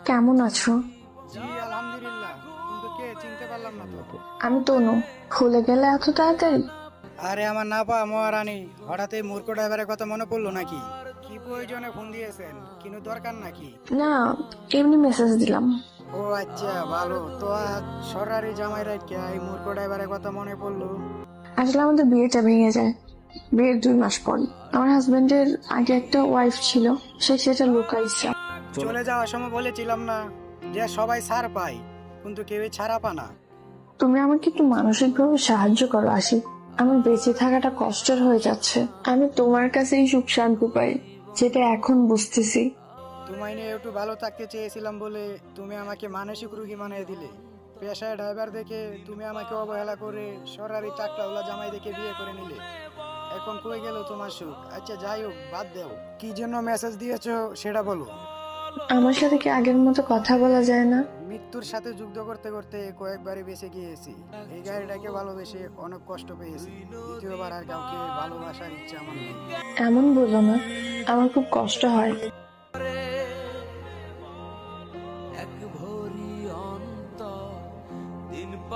কেমন আছো? জি আলহামদুলিল্লাহ, কিন্তু কে চিনতে পারলাম না তো। আমি তনু। ভুলে গেলে এত তাড়াতাড়ি? আরে আমার নাপা মহারানী, হঠাৎ এই মূর্খ ড্রাইভারের কথা মনে পড়লো নাকি? কি প্রয়োজনে ফোন দিয়েছেন? কিন্তু দরকার নাকি? না, এমনি মেসেজ দিলাম। ও আচ্ছা, ভালো তো। আজ সরারি জামাই রাখিয়া এই মূর্খ ড্রাইভারের কথা মনে পড়লো। আসলে আমাদের বিয়েটা ভেঙে যায় বিয়ের 2 মাস পর। আমার হাজবেন্ডের আগে একটা ওয়াইফ ছিল, সে সেটা লুকাইছে। চলে যাওয়ার সময় বলেছিলাম না যে সবাই ছাড় পায়, কিন্তু কেউই ছাড়া পা না। তুমি আমাকে একটু মানসিকভাবে সাহায্য করো আশিক। আমার বেঁচে থাকাটা কষ্টের হয়ে যাচ্ছে। আমি তোমার কাছেই সুখ শান্তি পাই, যেটা এখন বুঝতেছি। তোমায় নিয়ে একটু ভালো থাকতে চেয়েছিলাম বলে তুমি আমাকে মানসিক রোগী বানিয়ে দিলে। পেশায় ড্রাইভার দেখে তুমি আমাকে অবহেলা করে সরারি চাকলাওয়ালা জামাই দেখে বিয়ে করে নিলে। এখন কই গেল তোমার সুখ? আচ্ছা যাই হোক, বাদ দাও। কি জন্য মেসেজ দিয়েছো সেটা বলো। আমার সাথে কি আগের মতো কথা বলা যায় না? মৃত্যুর সাথে যুদ্ধ করতে করতে কয়েকবারই বেঁচে গিয়েছি। এই গাড়িটাকে ভালোবেসে অনেক কষ্ট পেয়েছি। দ্বিতীয়বার আর কাউকে ভালোবাসার ইচ্ছা আমার নেই। এমন বলো না, আমার খুব কষ্ট হয়।